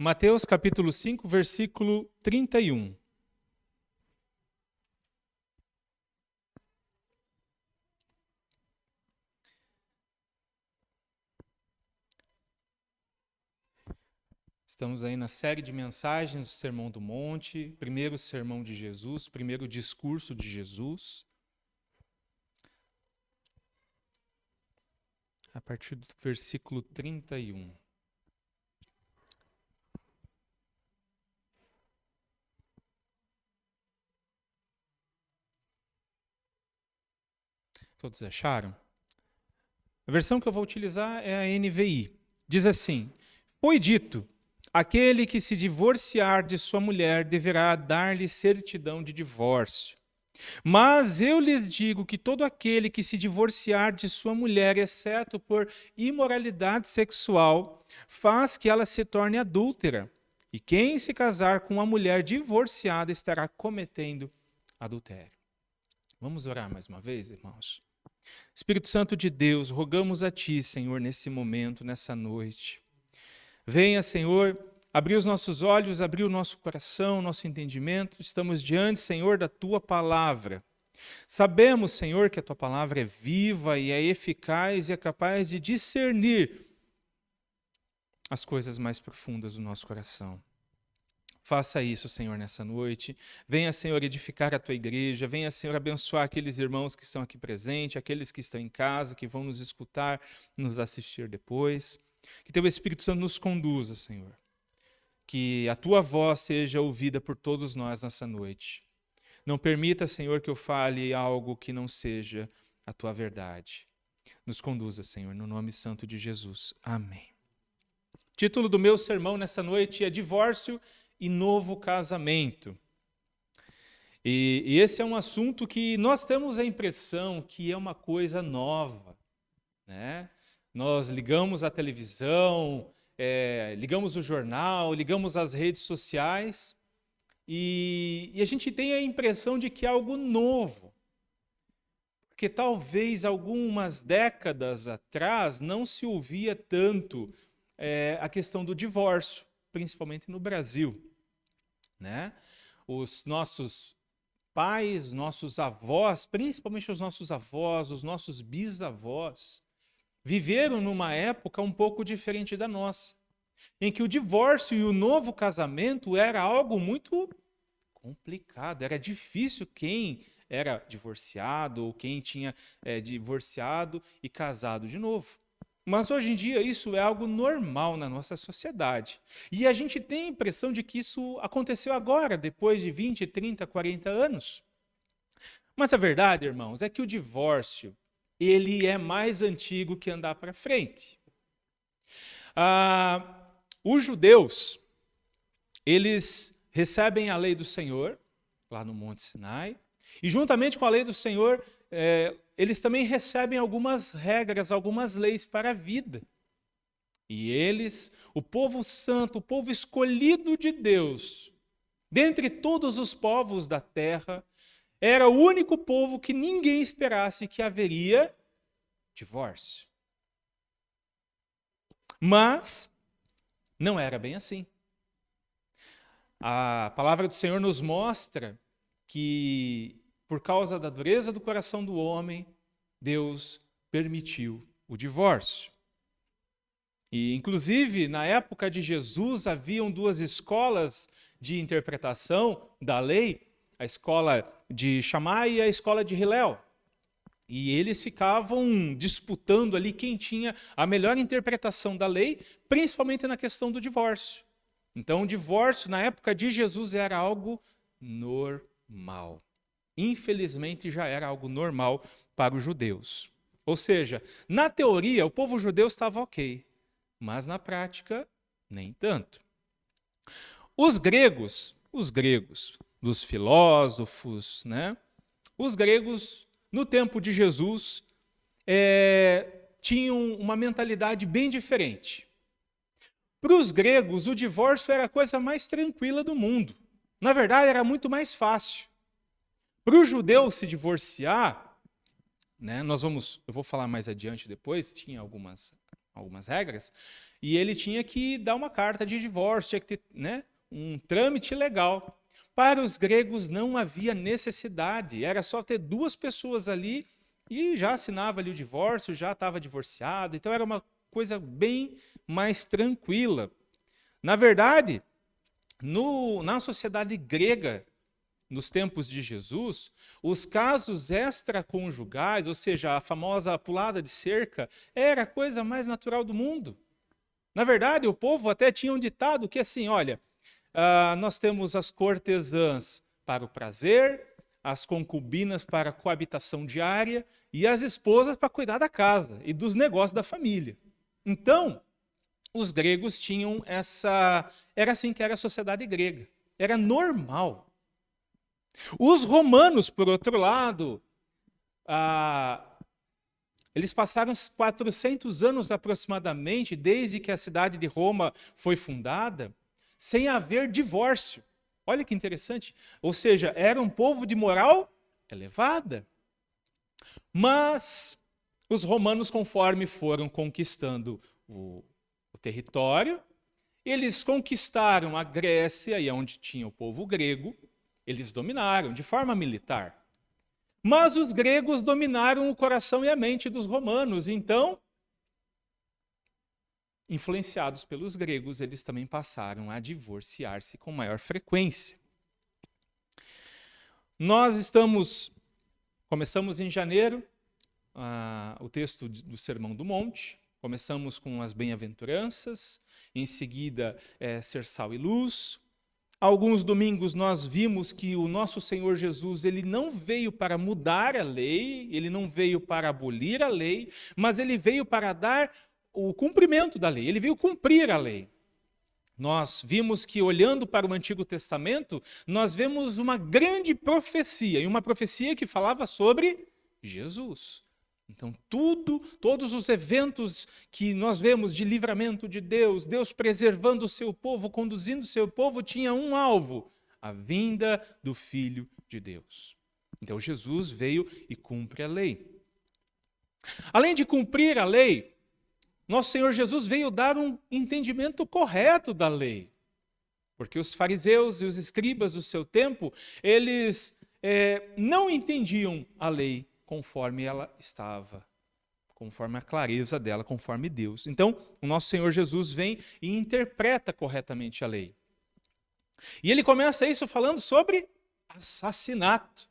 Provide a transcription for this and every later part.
Mateus capítulo 5, versículo 31. Estamos aí na série de mensagens do Sermão do Monte, primeiro sermão de Jesus, primeiro discurso de Jesus. A partir do versículo 31. Todos acharam? A versão que eu vou utilizar é a NVI. Diz assim: foi dito, aquele que se divorciar de sua mulher deverá dar-lhe certidão de divórcio. Mas eu lhes digo que todo aquele que se divorciar de sua mulher, exceto por imoralidade sexual, faz que ela se torne adúltera. E quem se casar com uma mulher divorciada estará cometendo adultério. Vamos orar mais uma vez, irmãos? Espírito Santo de Deus, rogamos a Ti, Senhor, nesse momento, nessa noite. Venha, Senhor, abrir os nossos olhos, abrir o nosso coração, nosso entendimento. Estamos diante, Senhor, da Tua palavra. Sabemos, Senhor, que a Tua palavra é viva e é eficaz e é capaz de discernir as coisas mais profundas do nosso coração. Faça isso, Senhor, nessa noite. Venha, Senhor, edificar a Tua igreja. Venha, Senhor, abençoar aqueles irmãos que estão aqui presentes, aqueles que estão em casa, que vão nos escutar, nos assistir depois. Que Teu Espírito Santo nos conduza, Senhor. Que a Tua voz seja ouvida por todos nós nessa noite. Não permita, Senhor, que eu fale algo que não seja a Tua verdade. Nos conduza, Senhor, no nome santo de Jesus. Amém. O título do meu sermão nessa noite é Divórcio e Novo Casamento. E esse é um assunto que nós temos a impressão que é uma coisa nova, né? Nós ligamos a televisão, ligamos o jornal, ligamos as redes sociais e a gente tem a impressão de que é algo novo. Porque talvez algumas décadas atrás não se ouvia tanto a questão do divórcio, principalmente no Brasil, né? Os nossos pais, nossos avós, principalmente os nossos avós, os nossos bisavós, viveram numa época um pouco diferente da nossa, em que o divórcio e o novo casamento era algo muito complicado, era difícil quem era divorciado ou quem tinha divorciado e casado de novo. Mas hoje em dia isso é algo normal na nossa sociedade. E a gente tem a impressão de que isso aconteceu agora, depois de 20, 30, 40 anos. Mas a verdade, irmãos, é que o divórcio ele é mais antigo que andar para frente. Os judeus, eles recebem a lei do Senhor, lá no Monte Sinai, e juntamente com a lei do Senhor, eles também recebem algumas regras, algumas leis para a vida. E eles, o povo santo, o povo escolhido de Deus, dentre todos os povos da terra, era o único povo que ninguém esperasse que haveria divórcio. Mas não era bem assim. A palavra do Senhor nos mostra que, por causa da dureza do coração do homem, Deus permitiu o divórcio. E, inclusive, na época de Jesus, haviam duas escolas de interpretação da lei, a escola de Shammai e a escola de Hillel. E eles ficavam disputando ali quem tinha a melhor interpretação da lei, principalmente na questão do divórcio. Então, o divórcio, na época de Jesus, era algo normal. Infelizmente, já era algo normal para os judeus. Ou seja, na teoria, o povo judeu estava ok, mas na prática, nem tanto. Os gregos, dos filósofos, né? Os gregos, no tempo de Jesus, tinham uma mentalidade bem diferente. Para os gregos, o divórcio era a coisa mais tranquila do mundo. Na verdade, era muito mais fácil. Para o judeu se divorciar, né, eu vou falar mais adiante depois, tinha algumas algumas regras, e ele tinha que dar uma carta de divórcio, tinha que ter, né, um trâmite legal. Para os gregos não havia necessidade, era só ter duas pessoas ali e já assinava ali o divórcio, já estava divorciado, então era uma coisa bem mais tranquila. Na verdade, na sociedade grega, nos tempos de Jesus, os casos extraconjugais, ou seja, a famosa pulada de cerca, era a coisa mais natural do mundo. Na verdade, o povo até tinha um ditado que assim, olha, nós temos as cortesãs para o prazer, as concubinas para a coabitação diária e as esposas para cuidar da casa e dos negócios da família. Então, os gregos tinham essa... Era assim que era a sociedade grega. Era normal. Os romanos, por outro lado, eles passaram 400 anos aproximadamente, desde que a cidade de Roma foi fundada, sem haver divórcio. Olha que interessante. Ou seja, era um povo de moral elevada. Mas os romanos, conforme foram conquistando o território, eles conquistaram a Grécia, e onde tinha o povo grego, eles dominaram de forma militar. Mas os gregos dominaram o coração e a mente dos romanos. Então, influenciados pelos gregos, eles também passaram a divorciar-se com maior frequência. Começamos em janeiro, o texto do Sermão do Monte. Começamos com as bem-aventuranças, em seguida ser sal e luz. Alguns domingos nós vimos que o nosso Senhor Jesus, ele não veio para mudar a lei, ele não veio para abolir a lei, mas ele veio para dar o cumprimento da lei, ele veio cumprir a lei. Nós vimos que, olhando para o Antigo Testamento, nós vemos uma grande profecia, e uma profecia que falava sobre Jesus. Então, todos os eventos que nós vemos de livramento de Deus, Deus preservando o seu povo, conduzindo o seu povo, tinha um alvo: a vinda do Filho de Deus. Então, Jesus veio e cumpre a lei. Além de cumprir a lei, nosso Senhor Jesus veio dar um entendimento correto da lei. Porque os fariseus e os escribas do seu tempo, eles não entendiam a lei conforme ela estava, conforme a clareza dela, conforme Deus. Então, o nosso Senhor Jesus vem e interpreta corretamente a lei. E ele começa isso falando sobre assassinato.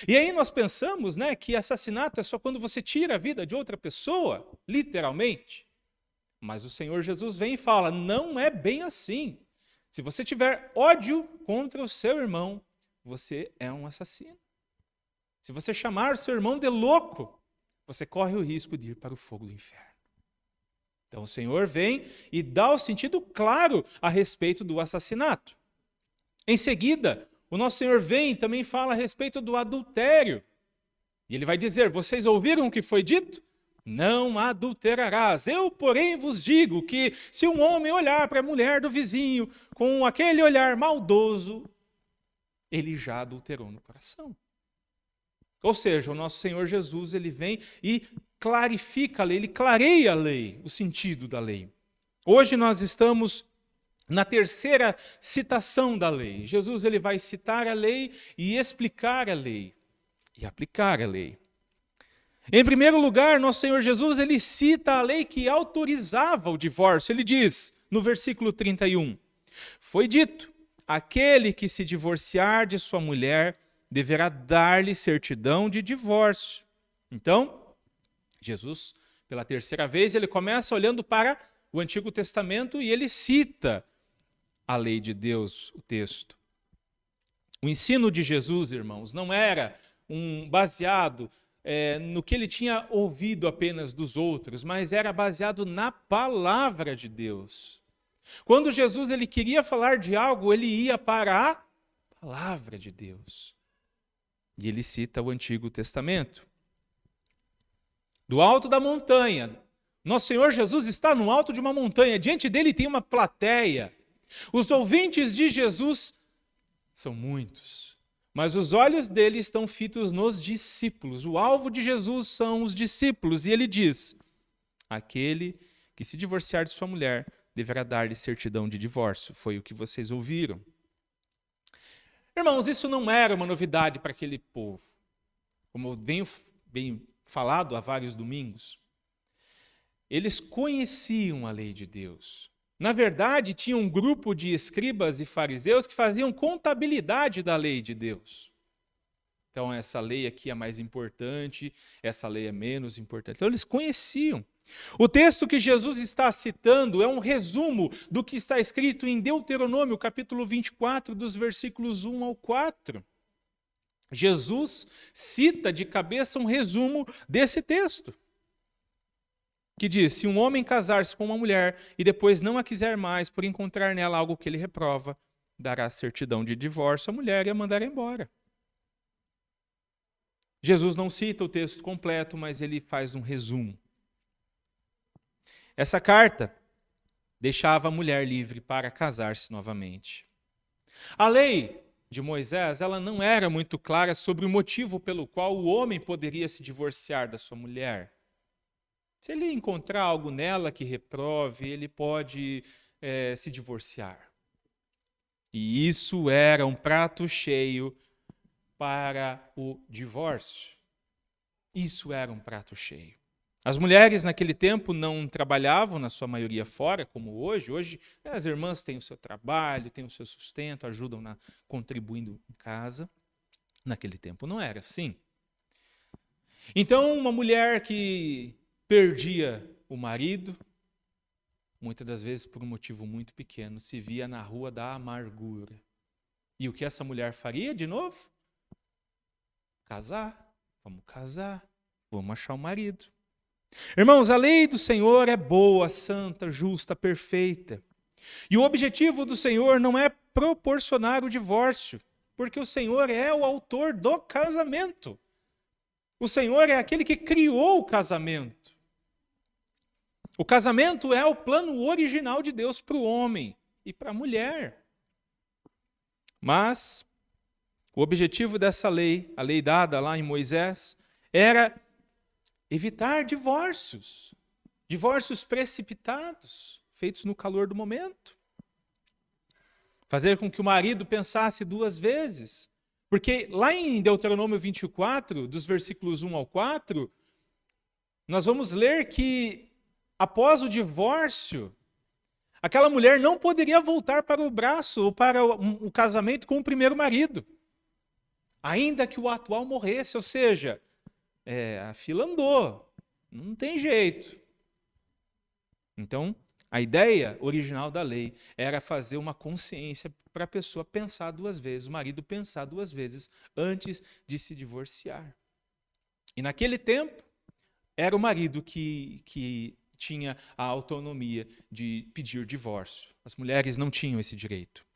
E aí nós pensamos, né, que assassinato é só quando você tira a vida de outra pessoa, literalmente. Mas o Senhor Jesus vem e fala, não é bem assim. Se você tiver ódio contra o seu irmão, você é um assassino. Se você chamar o seu irmão de louco, você corre o risco de ir para o fogo do inferno. Então o Senhor vem e dá o sentido claro a respeito do assassinato. Em seguida, o nosso Senhor vem e também fala a respeito do adultério. E ele vai dizer, vocês ouviram o que foi dito? Não adulterarás. Eu, porém, vos digo que se um homem olhar para a mulher do vizinho com aquele olhar maldoso, ele já adulterou no coração. Ou seja, o nosso Senhor Jesus, ele vem e clarifica a lei, ele clareia a lei, o sentido da lei. Hoje nós estamos na terceira citação da lei. Jesus, ele vai citar a lei e explicar a lei e aplicar a lei. Em primeiro lugar, nosso Senhor Jesus, ele cita a lei que autorizava o divórcio. Ele diz, no versículo 31, foi dito, aquele que se divorciar de sua mulher deverá dar-lhe certidão de divórcio. Então, Jesus, pela terceira vez, ele começa olhando para o Antigo Testamento e ele cita a lei de Deus, o texto. O ensino de Jesus, irmãos, não era baseado no que ele tinha ouvido apenas dos outros, mas era baseado na palavra de Deus. Quando Jesus ele queria falar de algo, ele ia para a palavra de Deus. E ele cita o Antigo Testamento. Do alto da montanha, nosso Senhor Jesus está no alto de uma montanha, diante dele tem uma plateia. Os ouvintes de Jesus são muitos, mas os olhos dele estão fitos nos discípulos. O alvo de Jesus são os discípulos, e ele diz, aquele que se divorciar de sua mulher deverá dar-lhe certidão de divórcio. Foi o que vocês ouviram. Irmãos, isso não era uma novidade para aquele povo. Como eu venho falado há vários domingos, eles conheciam a lei de Deus. Na verdade, tinha um grupo de escribas e fariseus que faziam contabilidade da lei de Deus. Então, essa lei aqui é mais importante, essa lei é menos importante. Então, eles conheciam. O texto que Jesus está citando é um resumo do que está escrito em Deuteronômio, capítulo 24, dos versículos 1 ao 4. Jesus cita de cabeça um resumo desse texto, que diz: se um homem casar-se com uma mulher e depois não a quiser mais por encontrar nela algo que ele reprova, dará certidão de divórcio à mulher e a mandará embora. Jesus não cita o texto completo, mas ele faz um resumo. Essa carta deixava a mulher livre para casar-se novamente. A lei de Moisés, ela não era muito clara sobre o motivo pelo qual o homem poderia se divorciar da sua mulher. Se ele encontrar algo nela que reprove, ele pode se divorciar. E isso era um prato cheio para o divórcio. Isso era um prato cheio. As mulheres naquele tempo não trabalhavam, na sua maioria, fora, como hoje. Hoje as irmãs têm o seu trabalho, têm o seu sustento, ajudam contribuindo em casa. Naquele tempo não era assim. Então, uma mulher que perdia o marido, muitas das vezes por um motivo muito pequeno, se via na rua da amargura. E o que essa mulher faria de novo? Casar, vamos achar um marido. Irmãos, a lei do Senhor é boa, santa, justa, perfeita. E o objetivo do Senhor não é proporcionar o divórcio, porque o Senhor é o autor do casamento. O Senhor é aquele que criou o casamento. O casamento é o plano original de Deus para o homem e para a mulher. Mas o objetivo dessa lei, a lei dada lá em Moisés, era evitar divórcios precipitados, feitos no calor do momento. Fazer com que o marido pensasse duas vezes. Porque lá em Deuteronômio 24, dos versículos 1 ao 4, nós vamos ler que após o divórcio, aquela mulher não poderia voltar para o braço ou para o casamento com o primeiro marido, ainda que o atual morresse, ou seja, a fila andou, não tem jeito. Então, a ideia original da lei era fazer uma consciência para a pessoa pensar duas vezes, o marido pensar duas vezes antes de se divorciar. E naquele tempo, era o marido que tinha a autonomia de pedir divórcio. As mulheres não tinham esse direito.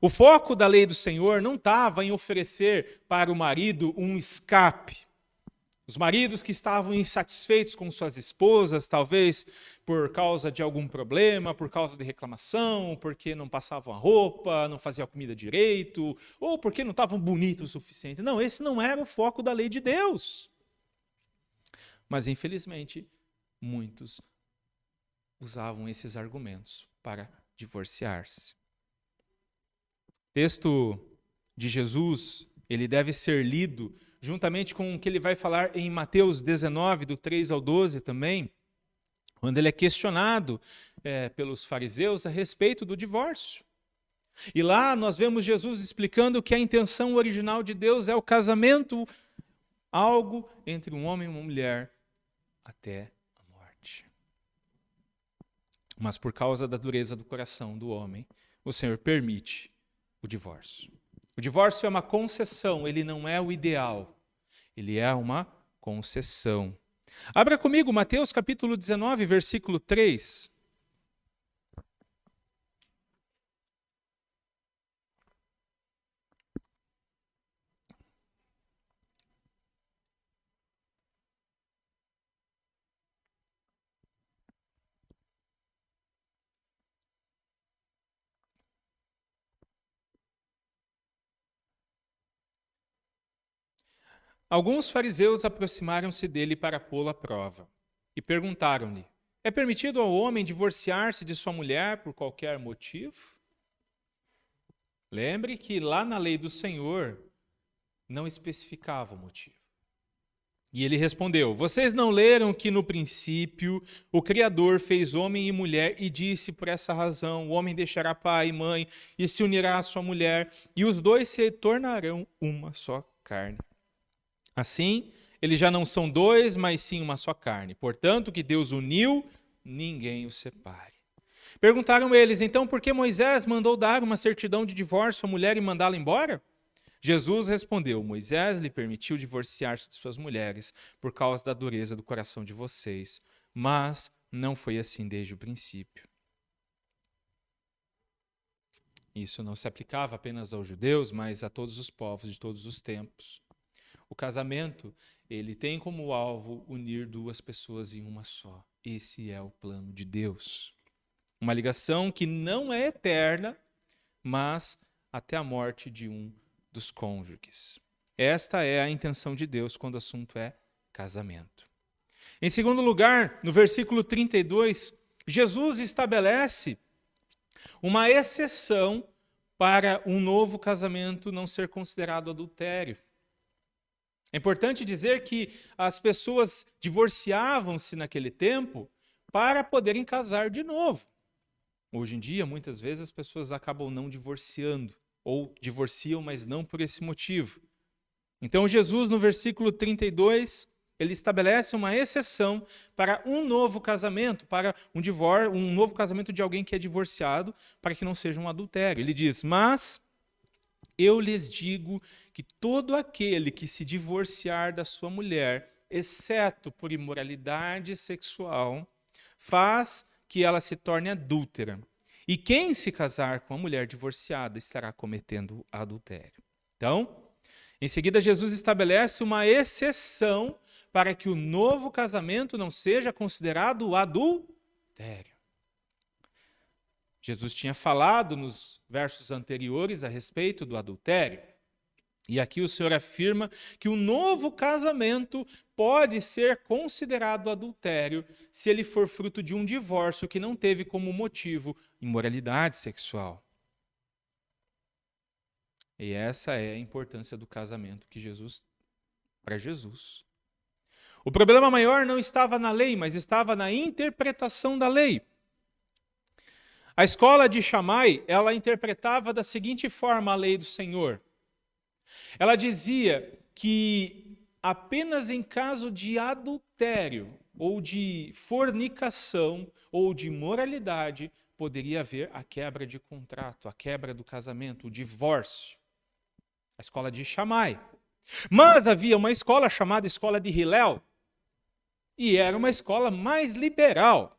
O foco da lei do Senhor não estava em oferecer para o marido um escape. Os maridos que estavam insatisfeitos com suas esposas, talvez por causa de algum problema, por causa de reclamação, porque não passavam a roupa, não faziam a comida direito, ou porque não estavam bonitos o suficiente. Não, esse não era o foco da lei de Deus. Mas, infelizmente, muitos usavam esses argumentos para divorciar-se. O texto de Jesus, ele deve ser lido juntamente com o que ele vai falar em Mateus 19, do 3 ao 12 também, quando ele é questionado pelos fariseus a respeito do divórcio. E lá nós vemos Jesus explicando que a intenção original de Deus é o casamento, algo entre um homem e uma mulher até a morte. Mas por causa da dureza do coração do homem, o Senhor permite o divórcio. O divórcio é uma concessão, ele não é o ideal. Ele é uma concessão. Abra comigo Mateus capítulo 19, versículo 3. Alguns fariseus aproximaram-se dele para pô-lo à prova e perguntaram-lhe: É permitido ao homem divorciar-se de sua mulher por qualquer motivo? Lembre que lá na lei do Senhor não especificava o motivo. E ele respondeu: Vocês não leram que no princípio o Criador fez homem e mulher e disse por essa razão: o homem deixará pai e mãe e se unirá à sua mulher, e os dois se tornarão uma só carne. Assim, eles já não são dois, mas sim uma só carne. Portanto, o que Deus uniu, ninguém os separe. Perguntaram eles: Então, por que Moisés mandou dar uma certidão de divórcio à mulher e mandá-la embora? Jesus respondeu: Moisés lhe permitiu divorciar-se de suas mulheres por causa da dureza do coração de vocês, mas não foi assim desde o princípio. Isso não se aplicava apenas aos judeus, mas a todos os povos de todos os tempos. O casamento, ele tem como alvo unir duas pessoas em uma só. Esse é o plano de Deus. Uma ligação que não é eterna, mas até a morte de um dos cônjuges. Esta é a intenção de Deus quando o assunto é casamento. Em segundo lugar, no versículo 32, Jesus estabelece uma exceção para um novo casamento não ser considerado adultério. É importante dizer que as pessoas divorciavam-se naquele tempo para poderem casar de novo. Hoje em dia, muitas vezes, as pessoas acabam não divorciando, ou divorciam, mas não por esse motivo. Então, Jesus, no versículo 32, ele estabelece uma exceção para um novo casamento, para um novo casamento de alguém que é divorciado, para que não seja um adultério. Ele diz: Mas eu lhes digo que todo aquele que se divorciar da sua mulher, exceto por imoralidade sexual, faz que ela se torne adúltera. E quem se casar com a mulher divorciada estará cometendo adultério. Então, em seguida, Jesus estabelece uma exceção para que o novo casamento não seja considerado adultério. Jesus tinha falado nos versos anteriores a respeito do adultério. E aqui o Senhor afirma que o novo casamento pode ser considerado adultério se ele for fruto de um divórcio que não teve como motivo imoralidade sexual. E essa é a importância do casamento para Jesus. O problema maior não estava na lei, mas estava na interpretação da lei. A escola de Shammai, ela interpretava da seguinte forma a lei do Senhor. Ela dizia que apenas em caso de adultério, ou de fornicação, ou de imoralidade, poderia haver a quebra de contrato, a quebra do casamento, o divórcio. A escola de Shammai. Mas havia uma escola chamada escola de Hillel, e era uma escola mais liberal.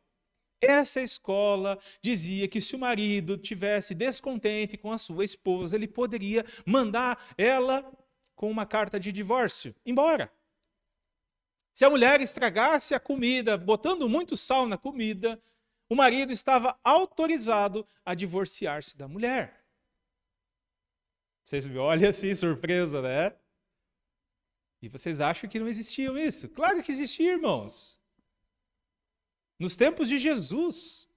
Essa escola dizia que se o marido tivesse descontente com a sua esposa, ele poderia mandar ela com uma carta de divórcio embora. Se a mulher estragasse a comida, botando muito sal na comida, o marido estava autorizado a divorciar-se da mulher. Vocês me olham assim, surpresa, né? E vocês acham que não existia isso? Claro que existia, irmãos. Nos tempos de Jesus.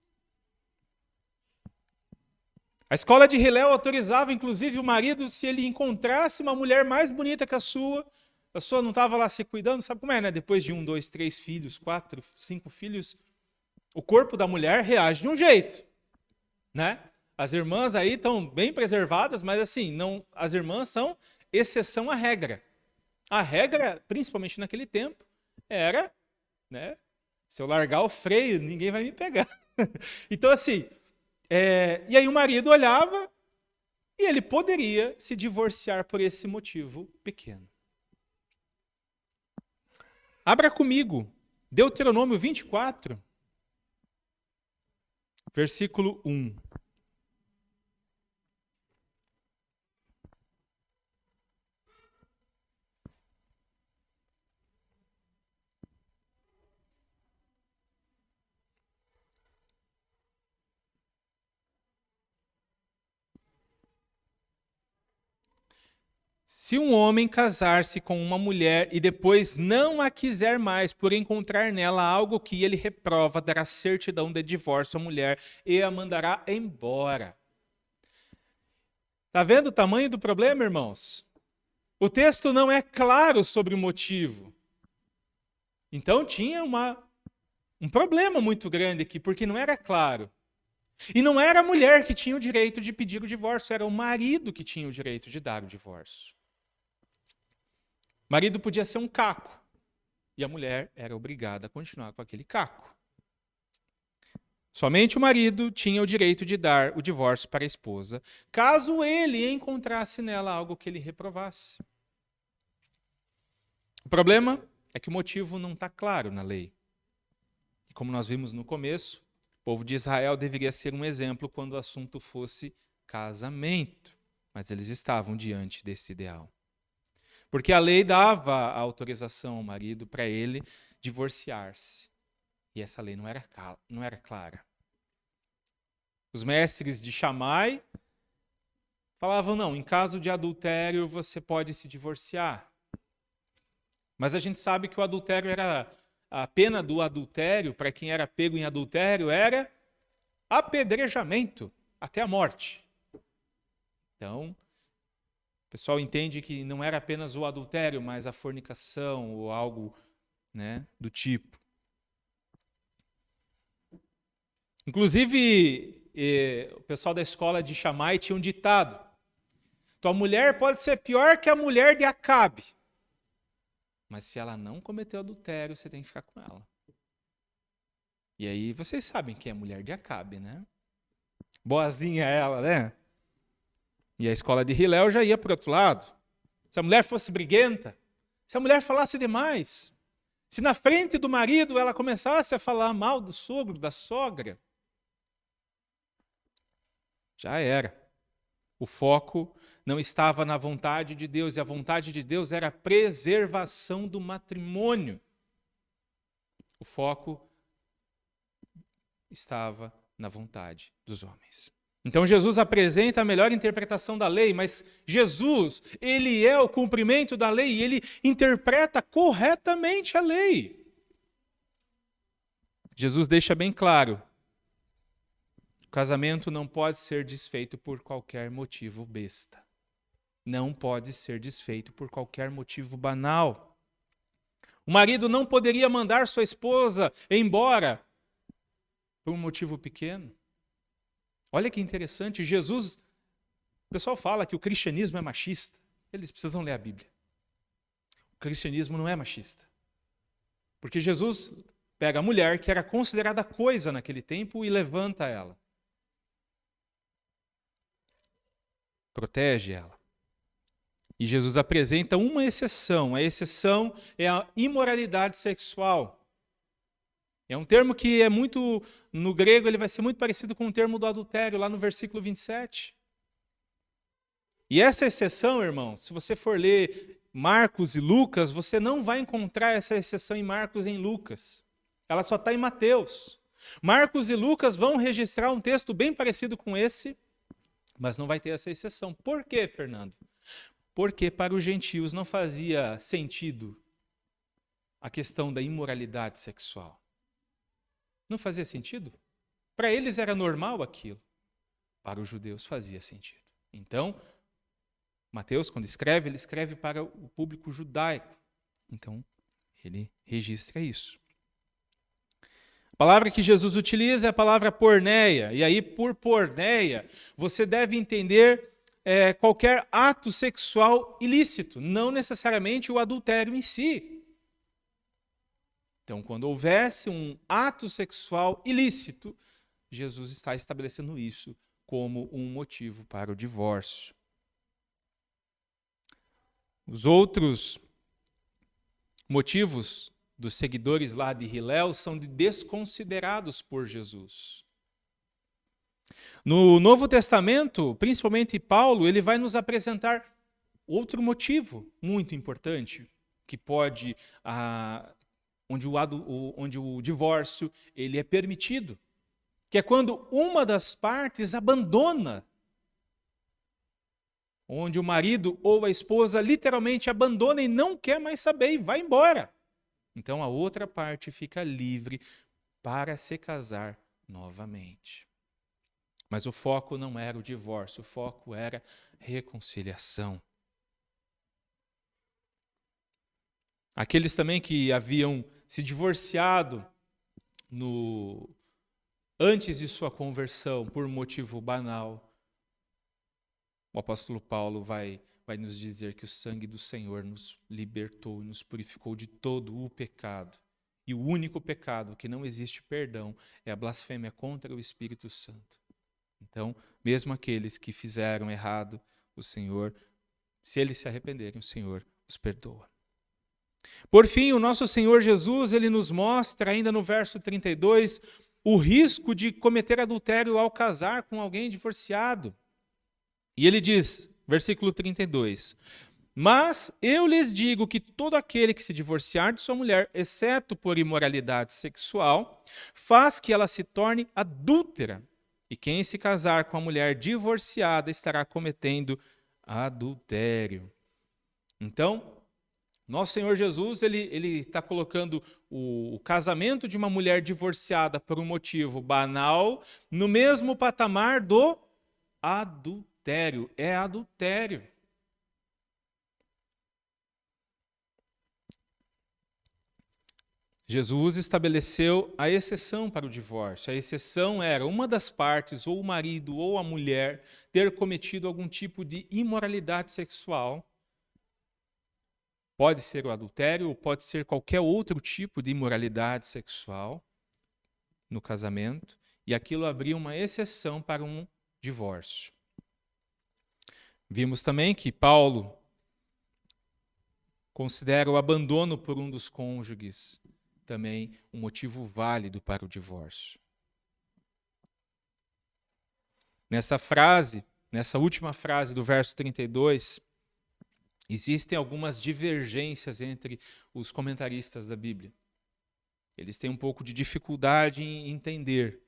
A escola de Hillel autorizava, inclusive, o marido, se ele encontrasse uma mulher mais bonita que a sua não estava lá se cuidando, sabe como é, né? Depois de 1, 2, 3 filhos, 4, 5 filhos, o corpo da mulher reage de um jeito, né? As irmãs aí estão bem preservadas, mas assim, não, as irmãs são exceção à regra. A regra, principalmente naquele tempo, era, né? Se eu largar o freio, ninguém vai me pegar. Então, assim, e aí o marido olhava e ele poderia se divorciar por esse motivo pequeno. Abra comigo, Deuteronômio 24, versículo 1. Se um homem casar-se com uma mulher e depois não a quiser mais por encontrar nela algo que ele reprova, dará certidão de divórcio à mulher e a mandará embora. Está vendo o tamanho do problema, irmãos? O texto não é claro sobre o motivo. Então tinha um problema muito grande aqui, porque não era claro. E não era a mulher que tinha o direito de pedir o divórcio, era o marido que tinha o direito de dar o divórcio. O marido podia ser um caco, e a mulher era obrigada a continuar com aquele caco. Somente o marido tinha o direito de dar o divórcio para a esposa, caso ele encontrasse nela algo que ele reprovasse. O problema é que o motivo não está claro na lei. E como nós vimos no começo, o povo de Israel deveria ser um exemplo quando o assunto fosse casamento. Mas eles estavam diante desse ideal. Porque a lei dava a autorização ao marido para ele divorciar-se. E essa lei não era clara. Os mestres de Shammai falavam, não, em caso de adultério você pode se divorciar. Mas a gente sabe que o adultério a pena do adultério, para quem era pego em adultério, era apedrejamento até a morte. Então, o pessoal entende que não era apenas o adultério, mas a fornicação ou algo, né, do tipo. Inclusive, o pessoal da escola de Shammai tinha um ditado: tua mulher pode ser pior que a mulher de Acabe, mas se ela não cometeu adultério, você tem que ficar com ela. E aí vocês sabem quem é a mulher de Acabe, né? Boazinha ela, né? E a escola de Hillel já ia para o outro lado. Se a mulher fosse briguenta, se a mulher falasse demais, se na frente do marido ela começasse a falar mal do sogro, da sogra, já era. O foco não estava na vontade de Deus, e a vontade de Deus era a preservação do matrimônio. O foco estava na vontade dos homens. Então Jesus apresenta a melhor interpretação da lei, mas Jesus, ele é o cumprimento da lei e ele interpreta corretamente a lei. Jesus deixa bem claro: o casamento não pode ser desfeito por qualquer motivo besta. Não pode ser desfeito por qualquer motivo banal. O marido não poderia mandar sua esposa embora por um motivo pequeno. Olha que interessante, Jesus, o pessoal fala que o cristianismo é machista. Eles precisam ler a Bíblia. O cristianismo não é machista. Porque Jesus pega a mulher, que era considerada coisa naquele tempo, e levanta ela. Protege ela. E Jesus apresenta uma exceção. A exceção é a imoralidade sexual. É um termo que é muito, no grego, ele vai ser muito parecido com o termo do adultério, lá no versículo 27. E essa exceção, irmão, se você for ler Marcos e Lucas, você não vai encontrar essa exceção em Marcos e em Lucas. Ela só está em Mateus. Marcos e Lucas vão registrar um texto bem parecido com esse, mas não vai ter essa exceção. Por quê, Fernando? Porque para os gentios não fazia sentido a questão da imoralidade sexual. Não fazia sentido? Para eles era normal aquilo. Para os judeus fazia sentido. Então, Mateus, quando escreve, ele escreve para o público judaico. Então, ele registra isso. A palavra que Jesus utiliza é a palavra porneia. E aí, por porneia, você deve entender qualquer ato sexual ilícito, não necessariamente o adultério em si. Então, quando houvesse um ato sexual ilícito, Jesus está estabelecendo isso como um motivo para o divórcio. Os outros motivos dos seguidores lá de Hillel são desconsiderados por Jesus. No Novo Testamento, principalmente Paulo, ele vai nos apresentar outro motivo muito importante, que pode, onde o divórcio ele é permitido, que é quando uma das partes abandona onde o marido ou a esposa literalmente abandona e não quer mais saber e vai embora. Então a outra parte fica livre para se casar novamente. Mas o foco não era o divórcio, o foco era reconciliação. Aqueles também que haviam se divorciado antes de sua conversão por motivo banal, o apóstolo Paulo vai nos dizer que o sangue do Senhor nos libertou e nos purificou de todo o pecado. E o único pecado que não existe perdão é a blasfêmia contra o Espírito Santo. Então, mesmo aqueles que fizeram errado, o Senhor, se eles se arrependerem, o Senhor os perdoa. Por fim, o nosso Senhor Jesus, ele nos mostra ainda no verso 32, o risco de cometer adultério ao casar com alguém divorciado. E ele diz, versículo 32, mas eu lhes digo que todo aquele que se divorciar de sua mulher, exceto por imoralidade sexual, faz que ela se torne adúltera. E quem se casar com a mulher divorciada estará cometendo adultério. Então, nosso Senhor Jesus, ele está colocando o casamento de uma mulher divorciada por um motivo banal no mesmo patamar do adultério. É adultério. Jesus estabeleceu a exceção para o divórcio. A exceção era uma das partes, ou o marido ou a mulher, ter cometido algum tipo de imoralidade sexual. Pode ser o adultério ou pode ser qualquer outro tipo de imoralidade sexual no casamento. E aquilo abria uma exceção para um divórcio. Vimos também que Paulo considera o abandono por um dos cônjuges também um motivo válido para o divórcio. Nessa última frase do verso 32, existem algumas divergências entre os comentaristas da Bíblia. Eles têm um pouco de dificuldade em entender.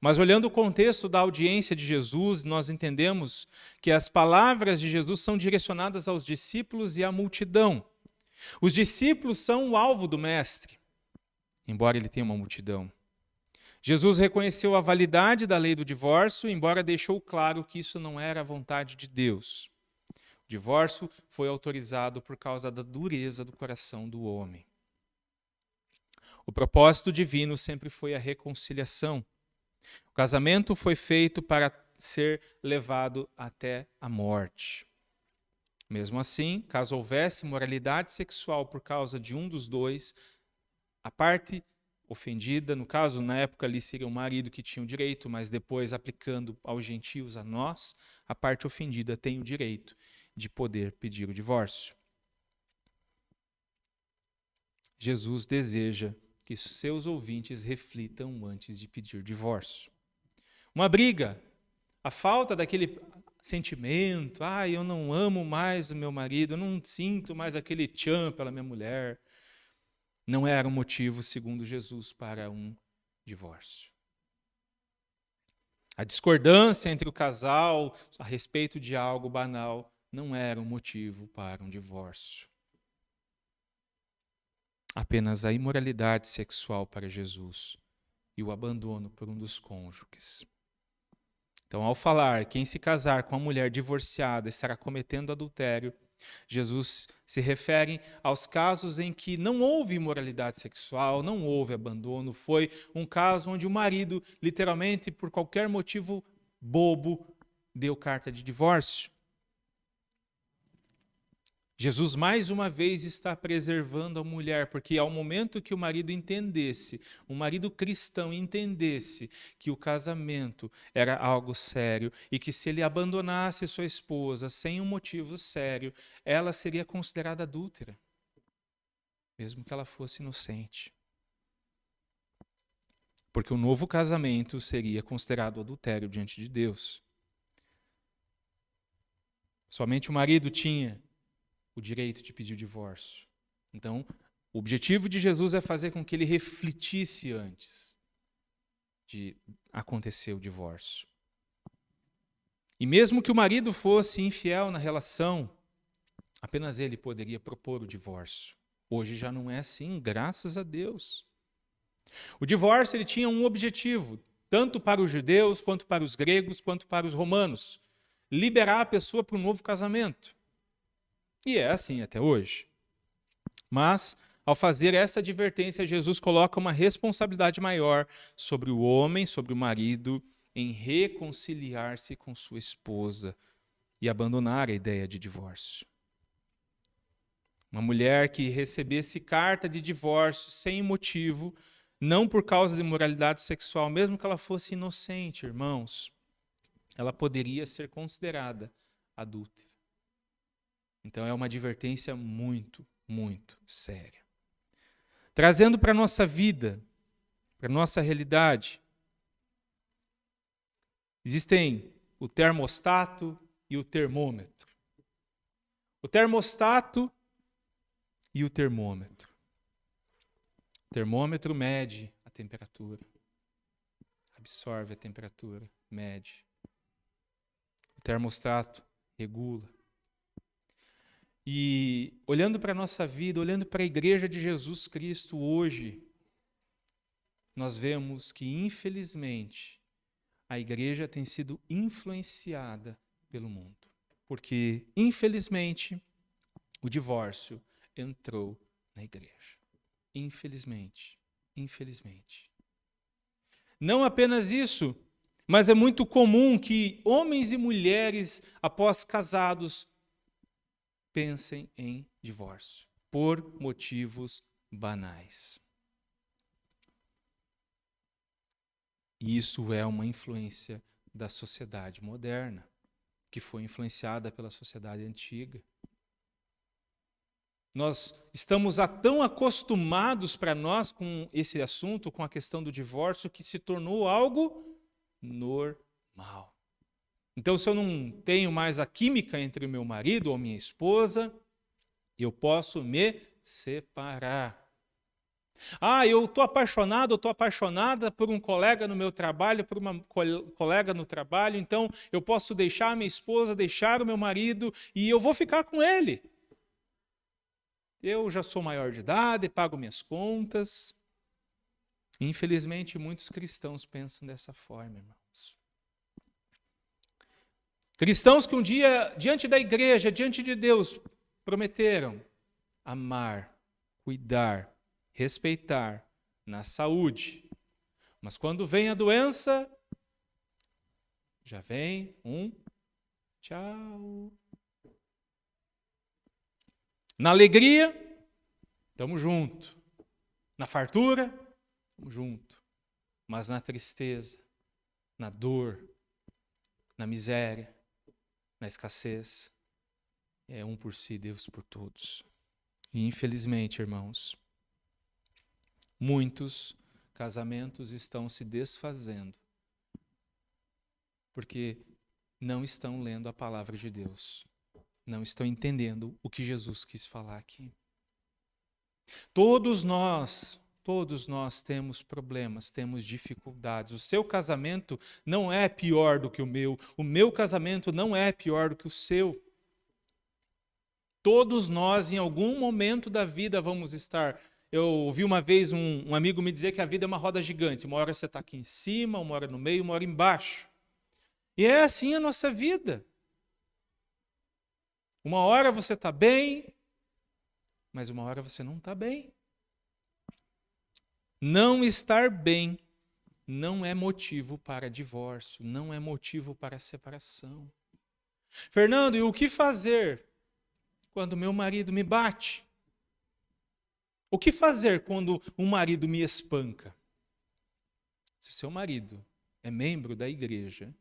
Mas olhando o contexto da audiência de Jesus, nós entendemos que as palavras de Jesus são direcionadas aos discípulos e à multidão. Os discípulos são o alvo do mestre, embora ele tenha uma multidão. Jesus reconheceu a validade da lei do divórcio, embora deixou claro que isso não era a vontade de Deus. O divórcio foi autorizado por causa da dureza do coração do homem. O propósito divino sempre foi a reconciliação. O casamento foi feito para ser levado até a morte. Mesmo assim, caso houvesse moralidade sexual por causa de um dos dois, a parte ofendida, no caso, na época ali seria o marido que tinha o direito, mas depois aplicando aos gentios, a nós, a parte ofendida tem o direito de poder pedir o divórcio. Jesus deseja que seus ouvintes reflitam antes de pedir divórcio. Uma briga, a falta daquele sentimento, eu não amo mais o meu marido, eu não sinto mais aquele tchan pela minha mulher, não era um motivo, segundo Jesus, para um divórcio. A discordância entre o casal a respeito de algo banal não era um motivo para um divórcio. Apenas a imoralidade sexual para Jesus e o abandono por um dos cônjuges. Então, ao falar quem se casar com uma mulher divorciada estará cometendo adultério, Jesus se refere aos casos em que não houve imoralidade sexual, não houve abandono, foi um caso onde o marido, literalmente, por qualquer motivo bobo, deu carta de divórcio. Jesus, mais uma vez, está preservando a mulher, porque ao momento que o marido entendesse, o marido cristão entendesse que o casamento era algo sério e que se ele abandonasse sua esposa sem um motivo sério, ela seria considerada adúltera, mesmo que ela fosse inocente. Porque o novo casamento seria considerado adultério diante de Deus. Somente o marido tinha o direito de pedir o divórcio. Então, o objetivo de Jesus é fazer com que ele refletisse antes de acontecer o divórcio. E mesmo que o marido fosse infiel na relação, apenas ele poderia propor o divórcio. Hoje já não é assim, graças a Deus. O divórcio ele tinha um objetivo, tanto para os judeus, quanto para os gregos, quanto para os romanos: liberar a pessoa para um novo casamento. E é assim até hoje. Mas, ao fazer essa advertência, Jesus coloca uma responsabilidade maior sobre o homem, sobre o marido, em reconciliar-se com sua esposa e abandonar a ideia de divórcio. Uma mulher que recebesse carta de divórcio sem motivo, não por causa de imoralidade sexual, mesmo que ela fosse inocente, irmãos, ela poderia ser considerada adúltera. Então é uma advertência muito, muito séria. Trazendo para a nossa vida, para a nossa realidade, existem o termostato e o termômetro. O termostato e o termômetro. O termômetro mede a temperatura, absorve a temperatura, mede. O termostato regula. E olhando para a nossa vida, olhando para a igreja de Jesus Cristo hoje, nós vemos que, infelizmente, a igreja tem sido influenciada pelo mundo. Porque, infelizmente, o divórcio entrou na igreja. Infelizmente. Infelizmente. Não apenas isso, mas é muito comum que homens e mulheres, após casados, pensem em divórcio, por motivos banais. E isso é uma influência da sociedade moderna, que foi influenciada pela sociedade antiga. Nós estamos tão acostumados para nós com esse assunto, com a questão do divórcio, que se tornou algo normal. Então, se eu não tenho mais a química entre o meu marido ou minha esposa, eu posso me separar. Eu estou apaixonado, eu estou apaixonada por um colega no meu trabalho, por uma colega no trabalho, então eu posso deixar a minha esposa, deixar o meu marido e eu vou ficar com ele. Eu já sou maior de idade, pago minhas contas. Infelizmente, muitos cristãos pensam dessa forma, irmãos. Cristãos que um dia, diante da igreja, diante de Deus, prometeram amar, cuidar, respeitar, na saúde. Mas quando vem a doença, já vem um tchau. Na alegria, estamos juntos. Na fartura, estamos juntos. Mas na tristeza, na dor, na miséria, na escassez, é um por si, Deus por todos. E infelizmente, irmãos, muitos casamentos estão se desfazendo porque não estão lendo a palavra de Deus. Não estão entendendo o que Jesus quis falar aqui. Todos nós temos problemas, temos dificuldades. O seu casamento não é pior do que o meu casamento não é pior do que o seu. Todos nós, em algum momento da vida, vamos estar. Eu ouvi uma vez um amigo me dizer que a vida é uma roda gigante. Uma hora você está aqui em cima, uma hora no meio, uma hora embaixo. E é assim a nossa vida. Uma hora você está bem, mas uma hora você não está bem. Não estar bem não é motivo para divórcio, não é motivo para separação. Fernando, e o que fazer quando meu marido me bate? O que fazer quando um marido me espanca? Se seu marido é membro da igreja,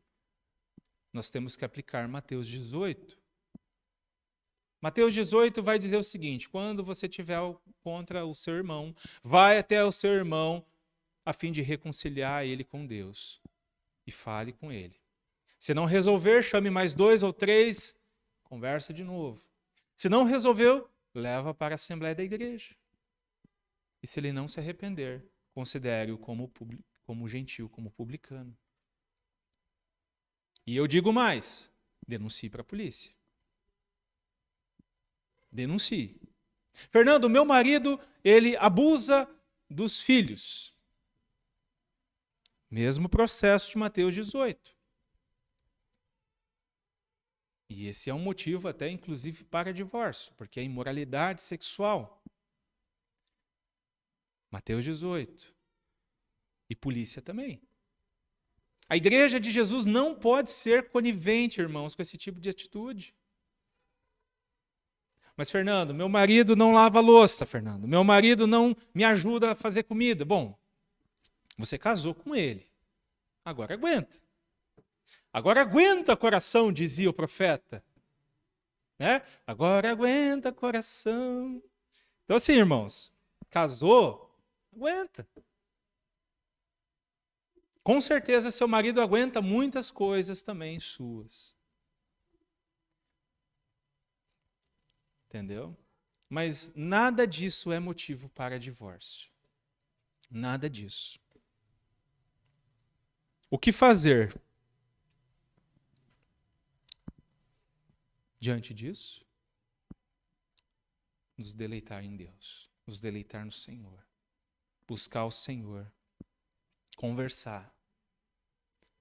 nós temos que aplicar Mateus 18. Mateus 18 vai dizer o seguinte: quando você tiver contra o seu irmão, vai até o seu irmão a fim de reconciliar ele com Deus e fale com ele. Se não resolver, chame mais 2 ou 3, conversa de novo. Se não resolveu, leva para a Assembleia da Igreja. E se ele não se arrepender, considere-o como gentil, como publicano. E eu digo mais, denuncie para a polícia. Denuncie. Fernando, meu marido, ele abusa dos filhos. Mesmo processo de Mateus 18. E esse é um motivo até, inclusive, para divórcio, porque é imoralidade sexual. Mateus 18. E polícia também. A igreja de Jesus não pode ser conivente, irmãos, com esse tipo de atitude. Mas, Fernando, meu marido não lava a louça, Fernando. Meu marido não me ajuda a fazer comida. Bom, você casou com ele. Agora aguenta. Agora aguenta, coração, dizia o profeta. Né? Agora aguenta, coração. Então, assim, irmãos, casou, aguenta. Com certeza, seu marido aguenta muitas coisas também suas. Entendeu? Mas nada disso é motivo para divórcio. Nada disso. O que fazer diante disso? Nos deleitar em Deus, nos deleitar no Senhor, buscar o Senhor, conversar.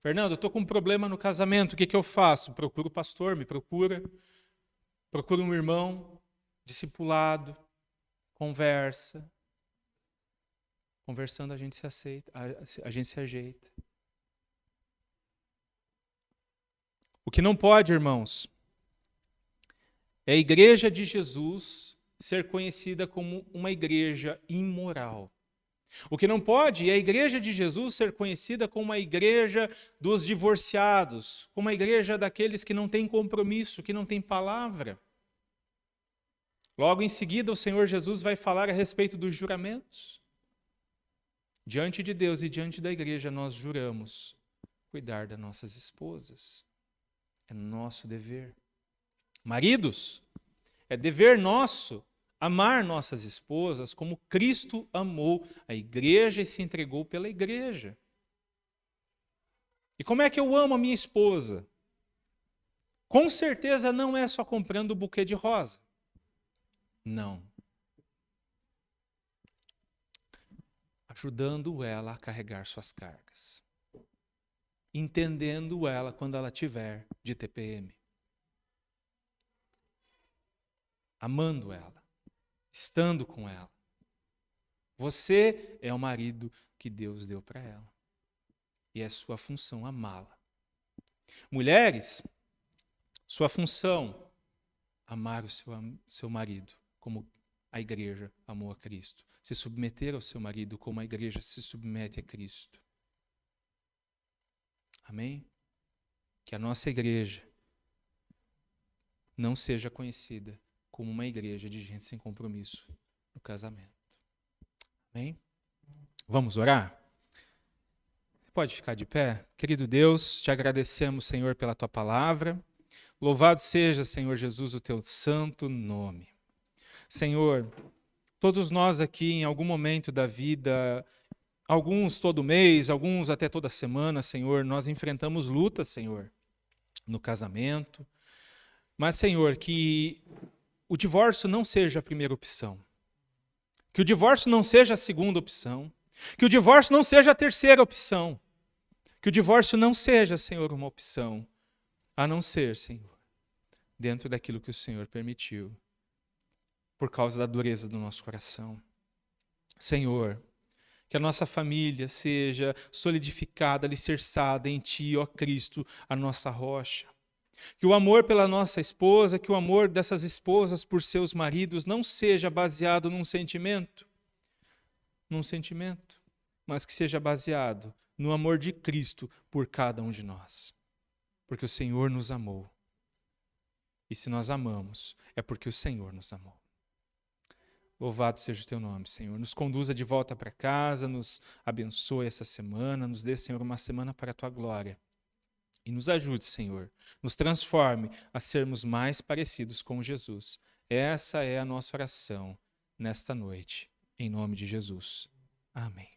Fernando, eu estou com um problema no casamento, o que eu faço? Procuro o pastor, me procura um irmão, discipulado, conversa. Conversando a gente se ajeita. O que não pode, irmãos, é a igreja de Jesus ser conhecida como uma igreja imoral. O que não pode é a igreja de Jesus ser conhecida como uma igreja dos divorciados, como uma igreja daqueles que não têm compromisso, que não têm palavra. Logo em seguida, o Senhor Jesus vai falar a respeito dos juramentos. Diante de Deus e diante da igreja, nós juramos cuidar das nossas esposas. É nosso dever. Maridos, é dever nosso amar nossas esposas como Cristo amou a igreja e se entregou pela igreja. E como é que eu amo a minha esposa? Com certeza não é só comprando o buquê de rosa. Não. Ajudando ela a carregar suas cargas. Entendendo ela quando ela tiver de TPM. Amando ela. Estando com ela. Você é o marido que Deus deu para ela. E é sua função amá-la. Mulheres, sua função, amar o seu marido, como a igreja amou a Cristo. Se submeter ao seu marido como a igreja se submete a Cristo. Amém? Que a nossa igreja não seja conhecida como uma igreja de gente sem compromisso no casamento. Amém? Vamos orar? Você pode ficar de pé? Querido Deus, te agradecemos, Senhor, pela tua palavra. Louvado seja, Senhor Jesus, o teu santo nome. Senhor, todos nós aqui em algum momento da vida, alguns todo mês, alguns até toda semana, Senhor, nós enfrentamos lutas, Senhor, no casamento. Mas, Senhor, que o divórcio não seja a primeira opção. Que o divórcio não seja a segunda opção. Que o divórcio não seja a terceira opção. Que o divórcio não seja, Senhor, uma opção. A não ser, Senhor, dentro daquilo que o Senhor permitiu. Por causa da dureza do nosso coração. Senhor, que a nossa família seja solidificada, alicerçada em Ti, ó Cristo, a nossa rocha. Que o amor pela nossa esposa, que o amor dessas esposas por seus maridos não seja baseado num sentimento, mas que seja baseado no amor de Cristo por cada um de nós. Porque o Senhor nos amou. E se nós amamos, é porque o Senhor nos amou. Louvado seja o teu nome, Senhor. Nos conduza de volta para casa, nos abençoe essa semana, nos dê, Senhor, uma semana para a tua glória. E nos ajude, Senhor, nos transforme a sermos mais parecidos com Jesus. Essa é a nossa oração nesta noite, em nome de Jesus. Amém.